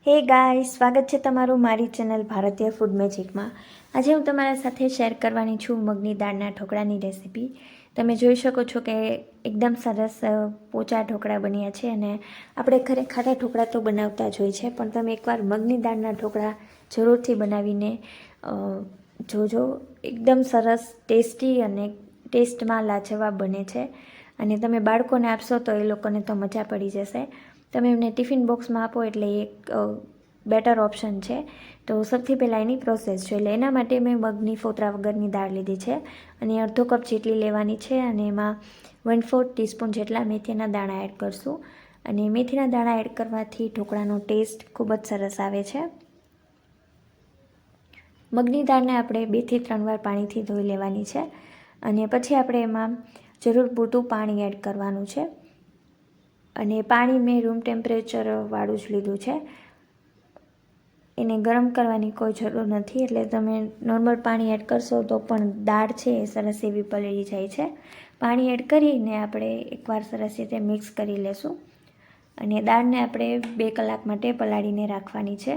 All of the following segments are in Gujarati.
હે ગાઈસ, સ્વાગત છે તમારું મારી ચેનલ ભારતીય ફૂડ મેજિકમાં। આજે હું તમારા સાથે શેર કરવાની છું મગની દાળના ઢોકળાની રેસીપી। તમે જોઈ શકો છો કે એકદમ સરસ પોચા ઢોકળા બન્યા છે અને આપણે ઘરે ખાટા ઢોકળા તો બનાવતા જ હોય છે, પણ તમે એકવાર મગની દાળના ઢોકળા જરૂરથી બનાવીને જોજો। એકદમ સરસ ટેસ્ટી અને ટેસ્ટમાં લાજવાબ બને છે અને તમે બાળકોને આપશો તો એ લોકોને તો મજા પડી જશે। તમે એમને ટિફિન બોક્સમાં આપો એટલે એક બેટર ઓપ્શન છે। તો સૌથી પહેલાં એની પ્રોસેસ છે, એટલે એના માટે મેં મગની ફોતરા વગરની દાળ લીધી છે અને અડધો કપ જેટલી લેવાની છે અને એમાં 1/4 ટીસ્પૂન જેટલા મેથીના દાણા એડ કરશું અને મેથીના દાણા એડ કરવાથી ઢોકળાનો ટેસ્ટ ખૂબ જ સરસ આવે છે। મગની દાળને આપણે 2 થી 3 વાર પાણીથી ધોઈ લેવાની છે અને પછી આપણે એમાં જરૂર પૂરતું પાણી એડ કરવાનું છે અને પાણી મેં રૂમ ટેમ્પરેચર વાળું જ લીધું છે। એને ગરમ કરવાની કોઈ જરૂર નથી, એટલે તમે નોર્મલ પાણી એડ કરશો તો પણ દાળ છે એ સરસ એવી પલળી જાય છે। પાણી એડ કરીને આપણે એકવાર સરસ રીતે મિક્સ કરી લેશું અને દાળને આપણે 2 કલાક માટે પલાળીને રાખવાની છે।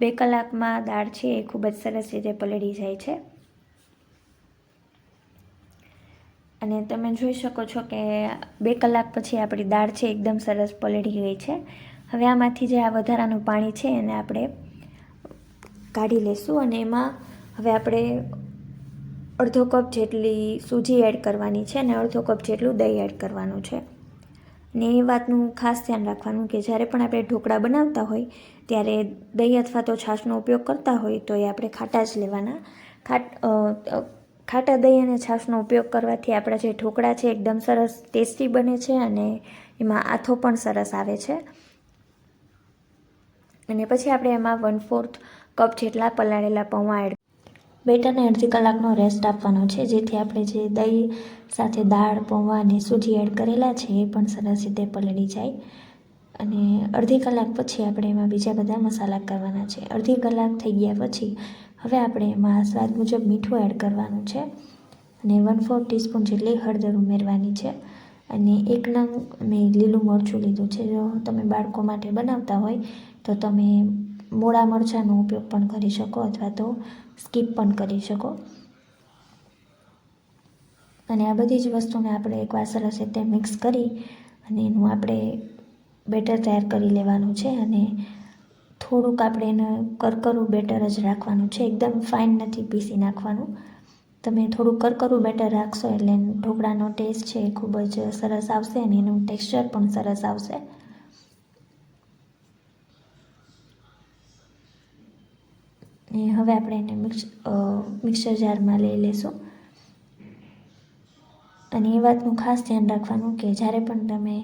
2 કલાકમાં દાળ છે એ ખૂબ જ સરસ રીતે પલળી જાય છે અને તમે જોઈ શકો છો કે 2 કલાક પછી આપણી દાળ છે એકદમ સરસ પલળી ગઈ છે। હવે આમાંથી જે આ વધારાનું પાણી છે એને આપણે કાઢી લેશું અને એમાં હવે આપણે અડધો કપ જેટલી સૂજી એડ કરવાની છે અને અડધો કપ જેટલું દહીં એડ કરવાનું છે। ને એ વાતનું ખાસ ધ્યાન રાખવાનું કે જ્યારે પણ આપણે ઢોકળા બનાવતા હોય ત્યારે દહીં અથવા તો છાશનો ઉપયોગ કરતા હોય તો એ આપણે ખાટા જ લેવાના। ખાટા દહીં અને છાશનો ઉપયોગ કરવાથી આપણા જે ઢોકળા છે એકદમ સરસ ટેસ્ટી બને છે અને એમાં આથો પણ સરસ આવે છે। અને પછી આપણે એમાં 1/4 કપ જેટલા પલાળેલા પૌવા એડ બેટરને અડધી કલાકનો રેસ્ટ આપવાનો છે, જેથી આપણે જે દહીં સાથે દાળ, પૌવા અને સૂજી એડ કરેલા છે એ પણ સરસ રીતે પલળી જાય। અને અડધી કલાક પછી આપણે એમાં બીજા બધા મસાલા કરવાના છે। અડધી કલાક થઈ ગયા પછી હવે આપણે એમાં સ્વાદ મુજબ મીઠું એડ કરવાનું છે અને 1/4 ટીસ્પૂન જેટલી હળદર ઉમેરવાની છે અને 1 નંગ મેં લીલું મરચું લીધું છે। જો તમે બાળકો માટે બનાવતા હોય તો તમે મોળા મરચાંનો ઉપયોગ પણ કરી શકો અથવા તો સ્કીપ પણ કરી શકો। અને આ બધી જ વસ્તુને આપણે એકવાર સરસ રીતે મિક્સ કરી અને એનું આપણે બેટર તૈયાર કરી લેવાનું છે અને થોડુંક આપણે એને કરકરું બેટર જ રાખવાનું છે, એકદમ ફાઇન નથી પીસી નાખવાનું। તમે થોડું કરકરું બેટર રાખશો એટલે ઢોકળાનો ટેસ્ટ છે એ ખૂબ જ સરસ આવશે અને એનું ટેક્સચર પણ સરસ આવશે। અને હવે આપણે એને મિક્સર જારમાં લઈ લઈશું અને એ વાતનું ખાસ ધ્યાન રાખવાનું કે જ્યારે પણ તમે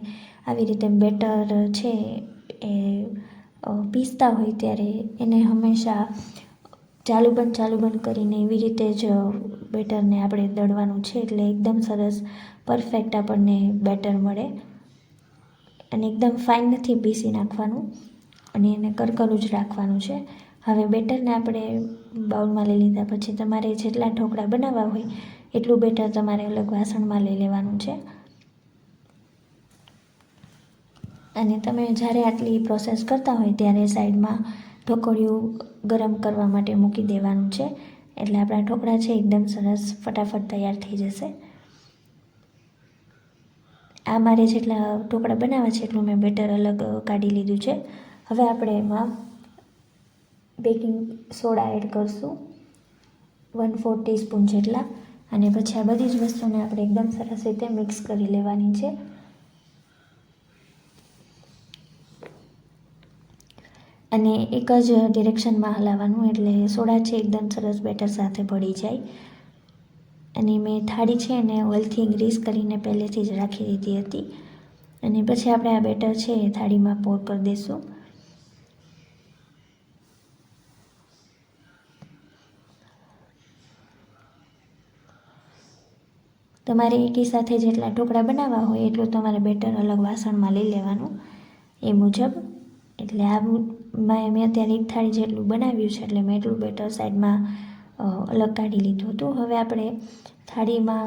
આવી રીતે બેટર છે એ પીસતા હોય ત્યારે એને હંમેશા ચાલુ બંધ કરીને એવી રીતે જ બેટરને આપણે દળવાનું છે, એટલે એકદમ સરસ પરફેક્ટ આપણને બેટર મળે અને એકદમ ફાઇન નથી પીસી નાખવાનું અને એને કરકરું જ રાખવાનું છે। હવે બેટરને આપણે બાઉલમાં લઈ લીધા પછી તમારે જેટલા ઢોકળા બનાવવા હોય એટલું બેટર તમારે અલગ વાસણમાં લઈ લેવાનું છે અને તમે જ્યારે આટલી પ્રોસેસ કરતા હોય ત્યારે સાઈડમાં ઢોકળિયું ગરમ કરવા માટે મૂકી દેવાનું છે, એટલે આપણા ઢોકળા છે એકદમ સરસ ફટાફટ તૈયાર થઈ જશે। આ મારે જેટલા ઢોકળા બનાવવા છે એટલું મેં બેટર અલગ કાઢી લીધું છે। હવે આપણે એમાં બેકિંગ સોડા એડ કરશું 1/4 ટીસ્પૂન જેટલા અને પછી આ બધી જ વસ્તુને આપણે એકદમ સરસ રીતે મિક્સ કરી લેવાની છે અને એક જ ડિરેક્શનમાં હલાવવાનું, એટલે સોડા છે એકદમ સરસ બેટર સાથે ભળી જાય। અને મેં થાળી છે એને ઓઇલથી ગ્રીસ કરીને પહેલેથી જ રાખી દીધી હતી અને પછી આપણે આ બેટર છે એ થાળીમાં પોર કરી દઈશું। તમારે એકી સાથે જેટલા ઢોકળા બનાવવા હોય એટલું તમારે બેટર અલગ વાસણમાં લઈ લેવાનું એ મુજબ। એટલે મેં અત્યારે એક થાળી જેટલું બનાવ્યું છે એટલે મેં એટલું બેટર સાઈડમાં અલગ કાઢી લીધું હતું। હવે આપણે થાળીમાં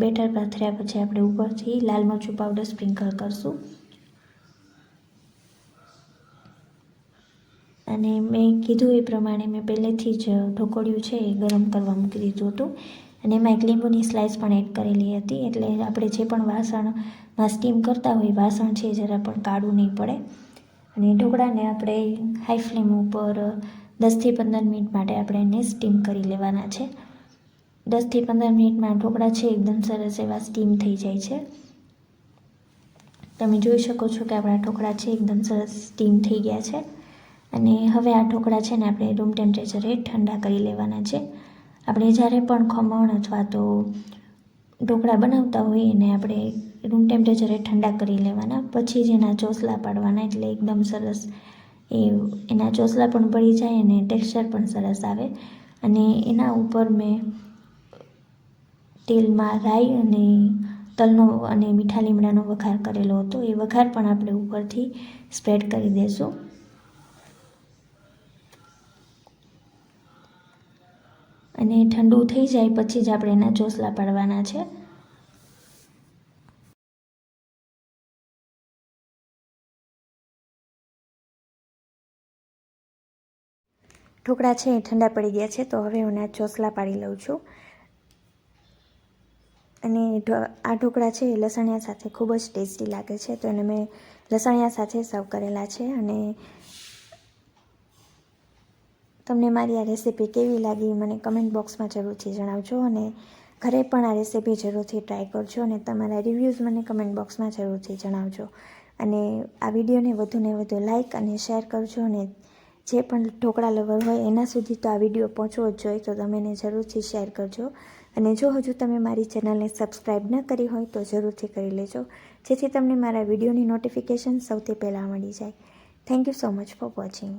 બેટર પાથર્યા પછી આપણે ઉપરથી લાલ મરચું પાવડર સ્પ્રિંકલ કરશું અને મેં કીધું એ પ્રમાણે મેં પહેલેથી જ ઢોકળિયું છે એ ગરમ કરવા મૂકી દીધું હતું અને એમાં એક લીંબુની સ્લાઇસ પણ એડ કરેલી હતી, એટલે આપણે જે પણ વાસણમાં સ્ટીમ કરતા હોય વાસણ છે જરા પણ કાળું નહીં પડે. અને ઢોકળાને આપણે હાઈ ફ્લેમ ઉપર 10થી 15 મિનિટ માટે આપણે એને સ્ટીમ કરી લેવાના છે. 10થી 15 મિનિટમાં ઢોકળા છે એકદમ સરસ એવા સ્ટીમ થઈ જાય છે. તમે જોઈ શકો છો કે આપણા ઢોકળા છે એકદમ સરસ સ્ટીમ થઈ ગયા છે. અને હવે આ ઢોકળા છે ને આપણે રૂમ ટેમ્પરેચરે ઠંડા કરી લેવાના છે. આપણે જ્યારે પણ ખમણ અથવા તો ઢોકળા બનાવતા હોઈએ એને આપણે રૂમ ટેમ્પરેચરે ઠંડા કરી લેવાના, પછી જ એના ચોસલા પાડવાના, એટલે એકદમ સરસ એના ચોસલા પણ પડી જાય અને ટેક્સચર પણ સરસ આવે. અને એના ઉપર મેં તેલમાં રાઈ અને તલનો અને મીઠા લીમડાનો વઘાર કરેલો હતો, એ વઘાર પણ આપણે ઉપરથી સ્પ્રેડ કરી દઈશું. અને ઠંડુ થઈ જાય પછી જ આપણે એના ચોસલા પાડવાના છે. ઢોકળા છે એ ઠંડા પડી ગયા છે, તો હવે હું એના ચોસલા પાડી લઉં છું. અને આ ઢોકળા છે એ લસણિયા સાથે ખૂબ જ ટેસ્ટી લાગે છે, તો એને મેં લસણિયા સાથે સર્વ કરેલા છે. અને તમને મારી આ રેસીપી કેવી લાગી મને કમેન્ટ બોક્સમાં જરૂરથી જણાવજો, અને ઘરે પણ આ રેસીપી જરૂરથી ટ્રાય કરજો અને તમારા રિવ્યૂઝ મને કમેન્ટ બોક્સમાં જરૂરથી જણાવજો. અને આ વિડીયોને વધુને વધુ લાઇક અને શેર કરજો, અને જે પણ ઢોકળા લવર હોય એના સુધી તો આ વિડીયો પહોંચવો જ જોઈએ, તો તમે એને જરૂરથી શેર કરજો. અને જો હજુ તમે મારી ચેનલને સબસ્ક્રાઈબ ન કરી હોય તો જરૂરથી કરી લેજો, જેથી તમને મારા વિડીયોની નોટિફિકેશન સૌથી પહેલાં મળી જાય. Thank you so much for watching.